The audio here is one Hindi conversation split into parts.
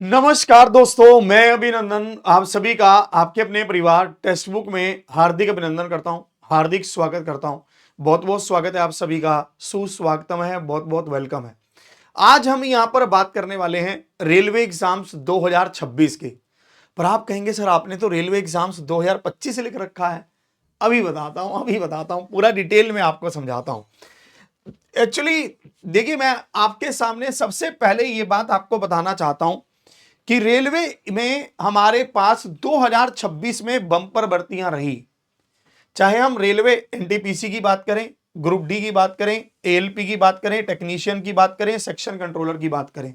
नमस्कार दोस्तों, मैं अभिनंदन आप सभी का आपके अपने परिवार टेक्स्ट बुक में हार्दिक अभिनंदन करता हूं, हार्दिक स्वागत करता हूं। बहुत बहुत स्वागत है आप सभी का, सुस्वागतम है, बहुत बहुत वेलकम है। आज हम यहां पर बात करने वाले हैं रेलवे एग्जाम्स 2026 की। पर आप कहेंगे सर आपने तो रेलवे एग्जाम्स 2025 लिख रखा है। अभी बताता हूं पूरा डिटेल में आपको समझाता हूं। एक्चुअली देखिए, मैं आपके सामने सबसे पहले ये बात आपको बताना चाहता हूं कि रेलवे में हमारे पास 2026 में बम्पर भर्तियां रही। चाहे हम रेलवे एनटीपीसी की बात करें, ग्रुप डी की बात करें, एएलपी की बात करें, टेक्नीशियन की बात करें, सेक्शन कंट्रोलर की बात करें,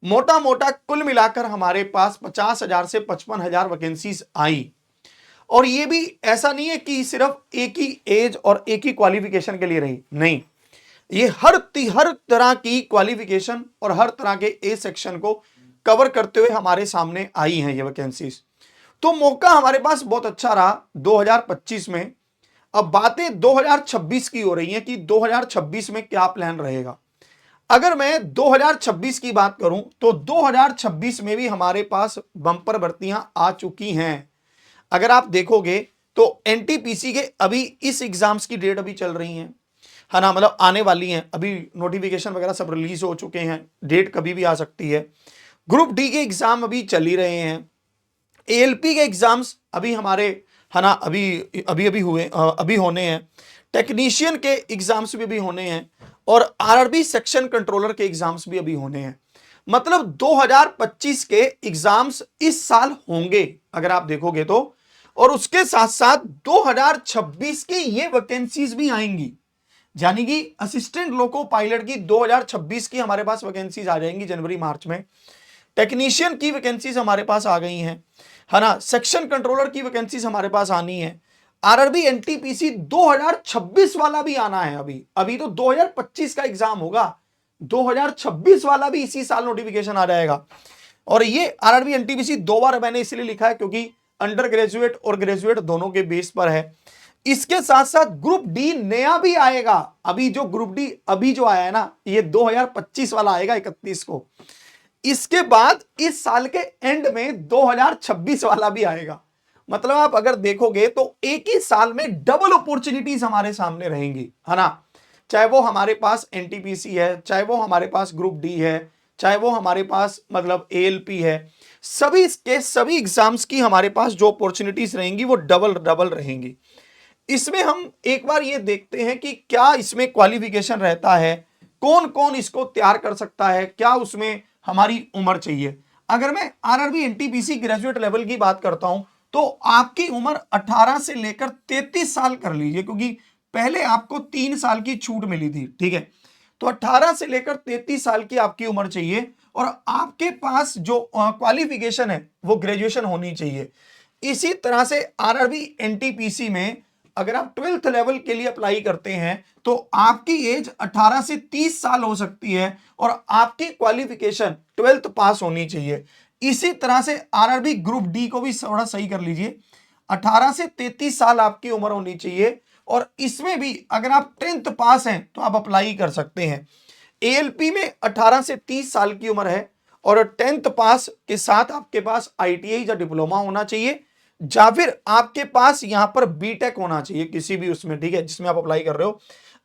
मोटा मोटा कुल मिलाकर हमारे पास 50,000 से 55,000 वैकेंसीज आई। और ये भी ऐसा नहीं है कि सिर्फ एक ही एज और एक ही क्वालिफिकेशन के लिए रही, नहीं, ये हर तरह की क्वालिफिकेशन और हर तरह के ए सेक्शन को कवर करते हुए हमारे सामने आई हैं ये वैकेंसीज। तो मौका हमारे पास बहुत अच्छा रहा 2025 में। अब बातें 2026 की हो रही हैं कि 2026 में क्या प्लान रहेगा। अगर मैं 2026 की बात करूं तो 2026 में भी हमारे पास बम्पर भर्तियां आ चुकी हैं। अगर आप देखोगे तो एनटीपीसी के अभी इस एग्जाम्स की डेट अभी चल रही है ना, मतलब आने वाली हैं। अभी नोटिफिकेशन वगैरह सब रिलीज हो चुके हैं, डेट कभी भी आ सकती है। ग्रुप डी के एग्जाम अभी चल ही रहे हैं। एएलपी के एग्जाम्स अभी हमारे है ना, अभी अभी अभी हुए अभी होने हैं। टेक्नीशियन के एग्जाम्स भी अभी होने हैं और आरआरबी सेक्शन कंट्रोलर के एग्जाम्स भी अभी होने हैं। मतलब 2025 के एग्जाम्स इस साल होंगे अगर आप देखोगे तो। और उसके साथ साथ 2026 की ये वैकेंसीज भी आएंगी, यानी कि असिस्टेंट लोको पायलट की 2026 की हमारे पास वैकेंसीज आ जाएंगी जनवरी मार्च में। टेक्नीशियन की वैकेंसीज हमारे पास आ गई हैं, है ना। सेक्शन कंट्रोलर की वैकेंसीज हमारे पास आनी है। आरआरबी एनटीपीसी 2026 वाला भी आना है। अभी अभी तो 2025 का एग्जाम होगा, 2026 वाला भी इसी साल नोटिफिकेशन आ जाएगा। और ये आरआरबी एनटीपीसी दो बार मैंने इसलिए लिखा है क्योंकि अंडर ग्रेजुएट और ग्रेजुएट दोनों के बेस पर है। इसके साथ साथ ग्रुप डी नया भी आएगा। अभी जो ग्रुप डी अभी जो आया है ना, ये 2025 वाला आएगा 31 को। इसके बाद इस साल के एंड में 2026 वाला भी आएगा। मतलब आप अगर देखोगे तो एक ही साल में डबल अपॉर्चुनिटीज हमारे सामने रहेंगी, है ना। चाहे वो हमारे पास एनटीपीसी है, चाहे वो हमारे पास ग्रुप डी है, चाहे वो हमारे पास मतलब एएलपी है, सभी के सभी एग्जाम्स की हमारे पास जो अपॉर्चुनिटीज रहेंगी वो डबल डबल रहेंगी। इसमें हम एक बार ये देखते हैं कि क्या इसमें क्वालिफिकेशन रहता है, कौन कौन इसको तैयार कर सकता है, क्या उसमें हमारी उम्र चाहिए। अगर मैं आरआरबी एनटीपीसी ग्रेजुएट लेवल की बात करता हूं तो आपकी उम्र 18 से लेकर 33 साल कर लीजिए, क्योंकि पहले आपको 3 साल की छूट मिली थी, ठीक है। तो 18 से लेकर 33 साल की आपकी उम्र चाहिए और आपके पास जो क्वालिफिकेशन है वो ग्रेजुएशन होनी चाहिए। इसी तरह से आरआरबी एनटीपीसी में अगर आप 12th लेवल के लिए अप्लाई करते हैं तो आपकी एज 18 से 30 साल हो सकती है और आपकी क्वालिफिकेशन 12th पास होनी चाहिए। इसी तरह से आरआरबी ग्रुप डी को भी थोड़ा सही कर लीजिए, 18 से 33 साल आपकी उम्र होनी चाहिए और इसमें भी अगर आप 10th पास हैं तो आप अप्लाई कर सकते हैं। एएलपी में 18 से 30 साल की उम्र है और 10th पास के साथ आपके पास आईटीआई या डिप्लोमा होना चाहिए, या फिर आपके पास यहां पर बीटेक होना चाहिए किसी भी उसमें, ठीक है, जिसमें आप अप्लाई कर रहे हो।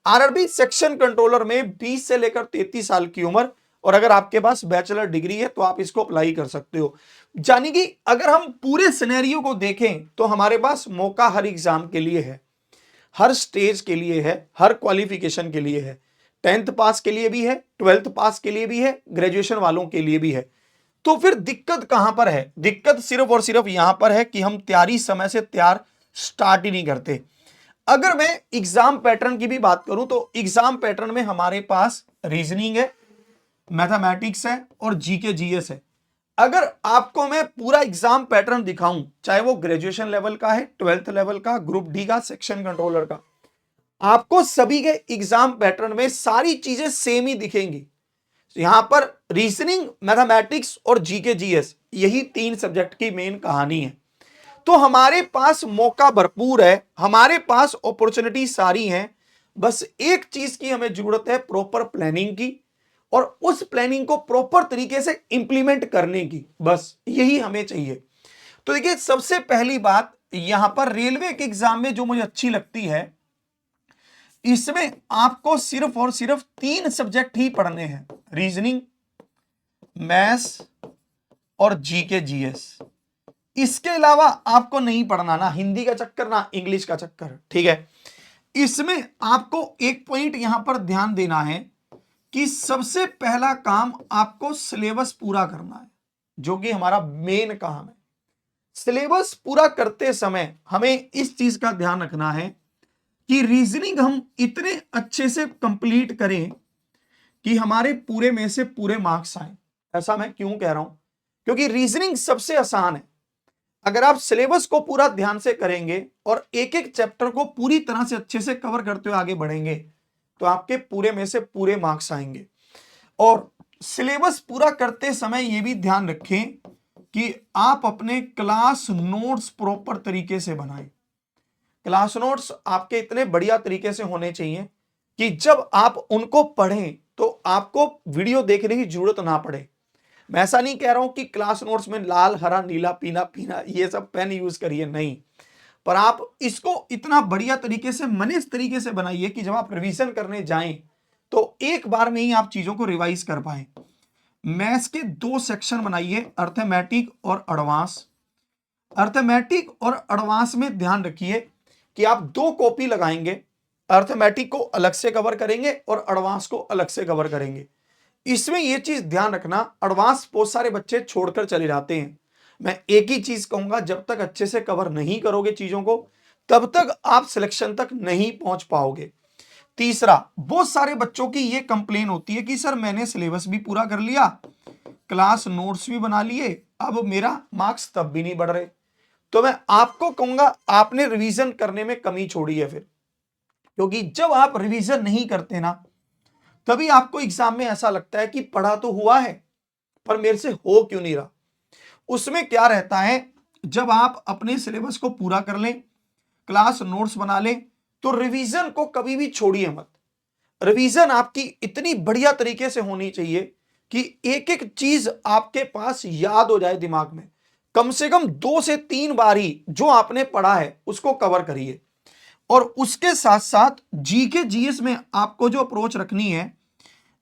आरआरबी सेक्शन कंट्रोलर में 20 से लेकर 33 साल की उम्र और अगर आपके पास बैचलर डिग्री है तो आप इसको अप्लाई कर सकते हो। यानी कि अगर हम पूरे सिनेरियो को देखें तो हमारे पास मौका हर एग्जाम के लिए है, हर स्टेज के लिए है, हर क्वालिफिकेशन के लिए है। 10th पास के लिए भी है, 12th पास के लिए भी है, ग्रेजुएशन वालों के लिए भी है। तो फिर दिक्कत कहां पर है? दिक्कत सिर्फ और सिर्फ यहां पर है कि हम तैयारी समय से तैयार स्टार्ट ही नहीं करते। अगर मैं एग्जाम पैटर्न की भी बात करूं तो एग्जाम पैटर्न में हमारे पास रीजनिंग है, मैथमेटिक्स है और जीके जीएस है। अगर आपको मैं पूरा एग्जाम पैटर्न दिखाऊं, चाहे वो ग्रेजुएशन लेवल का है, 12th लेवल का, ग्रुप डी का, सेक्शन कंट्रोलर का, आपको सभी के एग्जाम पैटर्न में सारी चीजें सेम ही दिखेंगी। यहां पर रीजनिंग, मैथमेटिक्स और जीके जीएस, यही 3 सब्जेक्ट की मेन कहानी है। तो हमारे पास मौका भरपूर है, हमारे पास अपॉर्चुनिटी सारी हैं। बस एक चीज की हमें जरूरत है, प्रॉपर प्लानिंग की और उस प्लानिंग को प्रॉपर तरीके से इंप्लीमेंट करने की, बस यही हमें चाहिए। तो देखिए सबसे पहली बात यहां पर रेलवे के एग्जाम में जो मुझे अच्छी लगती है, इसमें आपको सिर्फ और सिर्फ 3 सब्जेक्ट ही पढ़ने हैं, रीजनिंग, मैथ्स और जीके जीएस। इसके अलावा आपको नहीं पढ़ना, ना हिंदी का चक्कर ना इंग्लिश का चक्कर, ठीक है। इसमें आपको एक पॉइंट यहां पर ध्यान देना है कि सबसे पहला काम आपको सिलेबस पूरा करना है, जो कि हमारा मेन काम है। सिलेबस पूरा करते समय हमें इस चीज का ध्यान रखना है कि रीजनिंग हम इतने अच्छे से कंप्लीट करें कि हमारे पूरे में से पूरे मार्क्स आए। ऐसा मैं क्यों कह रहा हूं, क्योंकि रीजनिंग सबसे आसान है। अगर आप सिलेबस को पूरा ध्यान से करेंगे और एक एक चैप्टर को पूरी तरह से अच्छे से कवर करते हुए आगे बढ़ेंगे तो आपके पूरे में से पूरे मार्क्स आएंगे। और सिलेबस पूरा करते समय यह भी ध्यान रखें कि आप अपने क्लास नोट्स प्रॉपर तरीके से बनाएं। क्लास नोट्स आपके इतने बढ़िया तरीके से होने चाहिए कि जब आप उनको पढ़ें तो आपको वीडियो देखने की जरूरत ना पड़े। मैं ऐसा नहीं कह रहा हूं कि क्लास नोट्स में लाल हरा नीला पीला पीना ये सब पेन यूज करिए, नहीं, पर आप इसको इतना बढ़िया तरीके से मनीष तरीके से बनाइए कि जब आप रिवीजन करने जाएं तो एक बार में ही आप चीजों को रिवाइज कर पाए। मैथ्स के 2 सेक्शन बनाइए, अर्थमेटिक और एडवांस। अर्थमेटिक और एडवांस में ध्यान रखिए कि आप 2 कॉपी लगाएंगे, अर्थमेटिक को अलग से कवर करेंगे और एडवांस को अलग से कवर करेंगे। इसमें यह चीज ध्यान रखना, एडवांस बहुत सारे बच्चे छोड़कर चले जाते हैं। मैं एक ही चीज कहूंगा, जब तक अच्छे से कवर नहीं करोगे चीजों को तब तक आप सिलेक्शन तक नहीं पहुंच पाओगे। तीसरा, बहुत सारे बच्चों की यह कंप्लेन होती है कि सर मैंने सिलेबस भी पूरा कर लिया, क्लास नोट्स भी बना लिए, अब मेरा मार्क्स तब भी नहीं बढ़ रहे। तो मैं आपको कहूंगा आपने रिवीजन करने में कमी छोड़ी है फिर, क्योंकि जब आप रिवीजन नहीं करते ना तभी आपको एग्जाम में ऐसा लगता है कि पढ़ा तो हुआ है पर मेरे से हो क्यों नहीं रहा। उसमें क्या रहता है, जब आप अपने सिलेबस को पूरा कर लें, क्लास नोट्स बना लें, तो रिवीजन को कभी भी छोड़िए मत। रिवीजन आपकी इतनी बढ़िया तरीके से होनी चाहिए कि एक एक चीज आपके पास याद हो जाए दिमाग में। कम से कम 2 से 3 बार ही जो आपने पढ़ा है उसको कवर करिए। और उसके साथ साथ जीके जीएस में आपको जो अप्रोच रखनी है,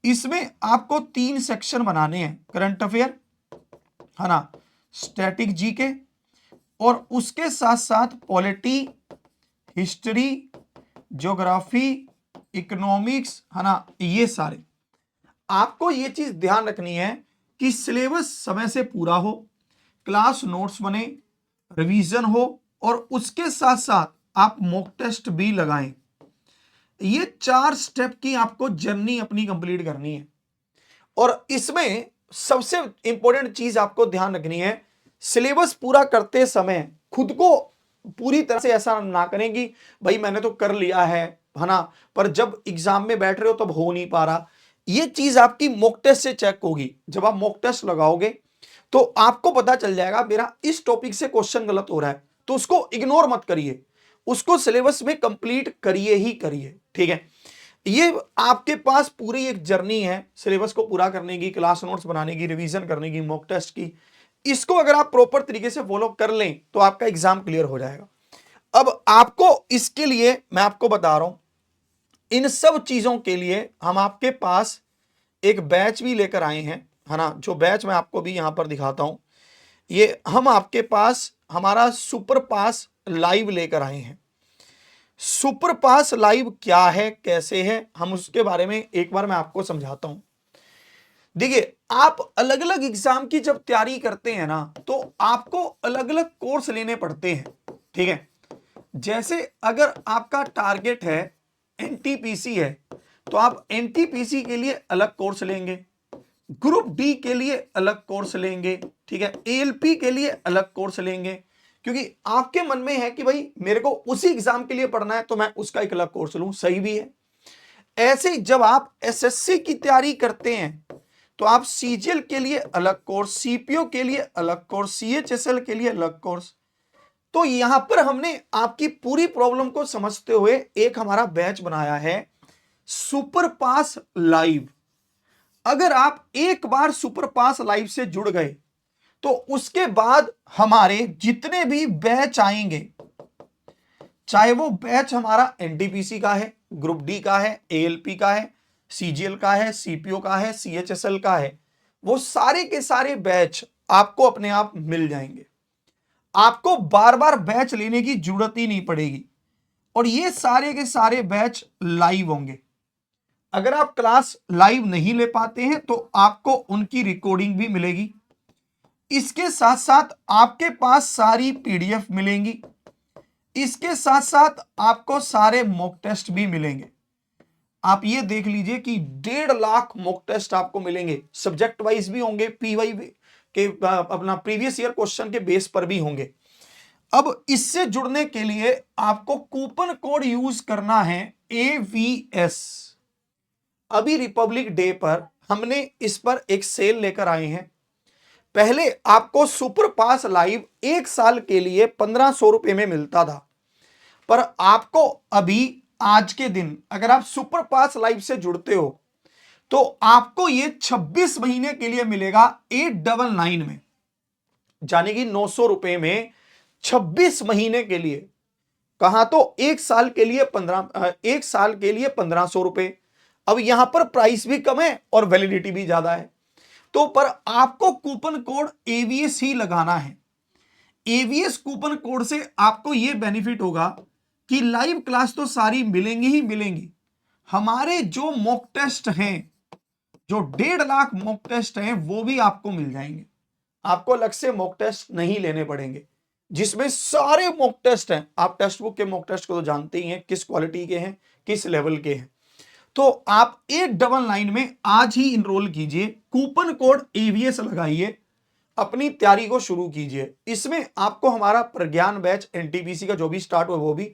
इसमें आपको 3 सेक्शन बनाने हैं, करंट अफेयर है ना, स्टैटिक जीके और उसके साथ साथ पॉलिटी, हिस्ट्री, ज्योग्राफी, इकोनॉमिक्स है ना। ये सारे आपको ये चीज ध्यान रखनी है कि सिलेबस समय से पूरा हो, क्लास नोट्स बने, रिवीजन हो और उसके साथ साथ आप मॉक टेस्ट भी लगाएं। ये 4 स्टेप की आपको जर्नी अपनी कंप्लीट करनी है। और इसमें सबसे इंपॉर्टेंट चीज आपको ध्यान रखनी है, सिलेबस पूरा करते समय खुद को पूरी तरह से ऐसा ना करें कि भाई मैंने तो कर लिया है ना, पर जब एग्जाम में बैठ रहे हो तब हो नहीं पा रहा। ये चीज आपकी मॉक टेस्ट से चेक होगी। जब आप मॉक टेस्ट लगाओगे तो आपको पता चल जाएगा मेरा इस टॉपिक से क्वेश्चन गलत हो रहा है, तो उसको इग्नोर मत करिए, उसको सिलेबस में कंप्लीट करिए ही करिए, ठीक है। ये आपके पास पूरी एक जर्नी है सिलेबस को पूरा करने की, क्लास नोट्स बनाने की, रिवीजन करने की, मॉक टेस्ट की। इसको अगर आप प्रॉपर तरीके से फॉलो कर लें तो आपका एग्जाम क्लियर हो जाएगा। अब आपको इसके लिए मैं आपको बता रहा हूं, इन सब चीजों के लिए हम आपके पास एक बैच भी लेकर आए हैं, है ना। जो बैच मैं आपको भी यहां पर दिखाता हूं, ये हम आपके पास हमारा सुपर पास लाइव लेकर आए हैं। सुपर पास लाइव क्या है, कैसे है, हम उसके बारे में एक बार मैं आपको समझाता हूं। देखिए, आप अलग अलग एग्जाम की जब तैयारी करते हैं ना तो आपको अलग अलग कोर्स लेने पड़ते हैं, ठीक है। जैसे अगर आपका टारगेट है एनटीपीसी है तो आप एनटीपीसी के लिए अलग कोर्स लेंगे, ग्रुप डी के लिए अलग कोर्स लेंगे, ठीक है, एएलपी के लिए अलग कोर्स लेंगे, क्योंकि आपके मन में है कि भाई मेरे को उसी एग्जाम के लिए पढ़ना है तो मैं उसका एक अलग कोर्स लूं, सही भी है। ऐसे जब आप एसएससी की तैयारी करते हैं तो आप सीजीएल के लिए अलग कोर्स, सीपीओ के लिए अलग कोर्स, सीएचएसएल के लिए अलग कोर्स। तो यहां पर हमने आपकी पूरी प्रॉब्लम को समझते हुए एक हमारा बैच बनाया है सुपर पास लाइव। अगर आप एक बार सुपर पास लाइव से जुड़ गए तो उसके बाद हमारे जितने भी बैच आएंगे, चाहे वो बैच हमारा एनटीपीसी का है, ग्रुप डी का है, एएलपी का है, सीजीएल का है, सीपीओ का है, सीएचएसएल का है, वो सारे के सारे बैच आपको अपने आप मिल जाएंगे। आपको बार बार बैच लेने की जरूरत ही नहीं पड़ेगी और ये सारे के सारे बैच लाइव होंगे। अगर आप क्लास लाइव नहीं ले पाते हैं तो आपको उनकी रिकॉर्डिंग भी मिलेगी। इसके साथ साथ आपके पास सारी पीडीएफ मिलेंगी। इसके साथ साथ आपको सारे मॉक टेस्ट भी मिलेंगे। आप ये देख लीजिए कि 1.5 लाख मॉक टेस्ट आपको मिलेंगे, सब्जेक्ट वाइज भी होंगे, पीवाई के अपना प्रीवियस ईयर क्वेश्चन के बेस पर भी होंगे। अब इससे जुड़ने के लिए आपको कूपन कोड यूज करना है AVS। अभी रिपब्लिक डे पर हमने इस पर एक सेल लेकर आए हैं। पहले आपको सुपर पास लाइव 1 साल के लिए 1500 रुपए में मिलता था, पर आपको अभी आज के दिन अगर आप सुपर पास लाइव से जुड़ते हो तो आपको ये 26 महीने के लिए मिलेगा 899 में, यानी कि 900 रुपए में 26 महीने के लिए। कहा तो 1 साल के लिए 1500 रुपए। अब यहां पर प्राइस भी कम है और वैलिडिटी भी ज्यादा है, तो पर आपको कूपन कोड AVS ही लगाना है। AVS कूपन कोड से आपको यह बेनिफिट होगा कि लाइव क्लास तो सारी मिलेंगी ही मिलेंगी, हमारे जो मॉक टेस्ट हैं, जो 1.5 लाख मॉक टेस्ट हैं, वो भी आपको मिल जाएंगे। आपको अलग से मॉक टेस्ट नहीं लेने पड़ेंगे, जिसमें सारे मॉक टेस्ट हैं। आप टेक्स्ट बुक के मॉक टेस्ट को तो जानते ही हैं, किस क्वालिटी के हैं, किस लेवल के हैं। तो आप 899 में आज ही इनरोल कीजिए, कूपन कोड AVS लगाइए, अपनी तैयारी को शुरू कीजिए। इसमें आपको हमारा प्रज्ञान बैच एनटीपीसी का जो भी स्टार्ट हुआ वो भी,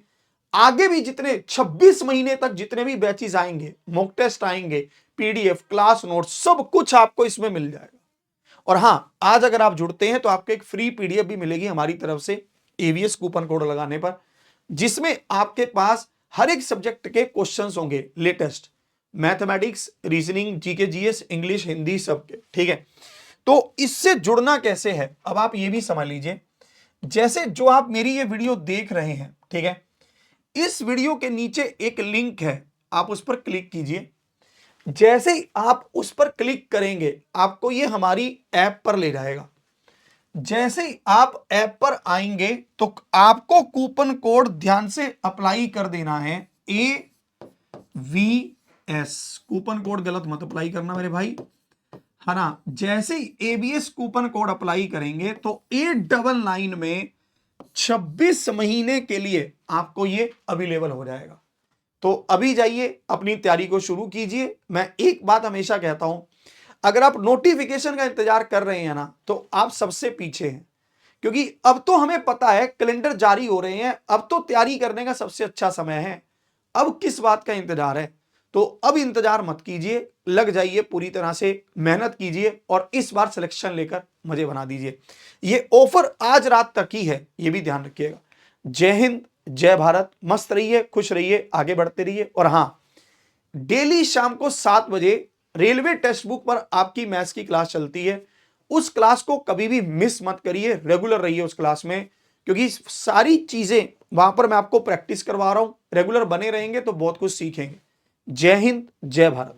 आगे भी जितने 26 महीने तक जितने भी बैचेस आएंगे, मॉक टेस्ट आएंगे, पीडीएफ, क्लास नोट्स, सब कुछ आपको इसमें मिल जाएगा। और हां, आज अगर आप जुड़ते हैं तो आपको एक फ्री पीडीएफ भी मिलेगी हमारी तरफ से AVS कूपन कोड लगाने पर, जिसमें आपके पास हर एक सब्जेक्ट के क्वेश्चंस होंगे, latest mathematics, reasoning, GK, GS, English, Hindi, सबके। ठीक है, तो इससे जुड़ना कैसे है अब आप ये भी समझ लीजिए। जैसे जो आप मेरी ये वीडियो देख रहे हैं, ठीक है, इस वीडियो के नीचे एक लिंक है, आप उस पर क्लिक कीजिए। जैसे ही आप उस पर क्लिक करेंगे आपको ये हमारी ऐप पर ले जाएगा। जैसे ही आप ऐप पर आएंगे तो आपको कूपन कोड ध्यान से अप्लाई कर देना है, AVS। कूपन कोड गलत मत अप्लाई करना मेरे भाई, है ना। जैसे ही AVS कूपन कोड अप्लाई करेंगे तो 899 में 26 महीने के लिए आपको ये अवेलेबल हो जाएगा। तो अभी जाइए अपनी तैयारी को शुरू कीजिए। मैं एक बात हमेशा कहता हूं, अगर आप नोटिफिकेशन का इंतजार कर रहे हैं ना, तो आप सबसे पीछे हैं, क्योंकि अब तो हमें पता है कैलेंडर जारी हो रहे हैं, अब तो तैयारी करने का सबसे अच्छा समय है। अब किस बात का इंतजार है? तो अब इंतजार मत कीजिए, लग जाइए, पूरी तरह से मेहनत कीजिए और इस बार सिलेक्शन लेकर मजे बना दीजिए। ये ऑफर आज रात तक ही है, ये भी ध्यान रखिएगा। जय हिंद, जय भारत, मस्त रहिए, खुश रहिए, आगे बढ़ते रहिए। और हां, डेली शाम को 7 बजे रेलवे टेक्स्ट बुक पर आपकी मैथ्स की क्लास चलती है, उस क्लास को कभी भी मिस मत करिए, रेगुलर रहिए उस क्लास में, क्योंकि सारी चीजें वहां पर मैं आपको प्रैक्टिस करवा रहा हूं। रेगुलर बने रहेंगे तो बहुत कुछ सीखेंगे। जय हिंद, जय भारत।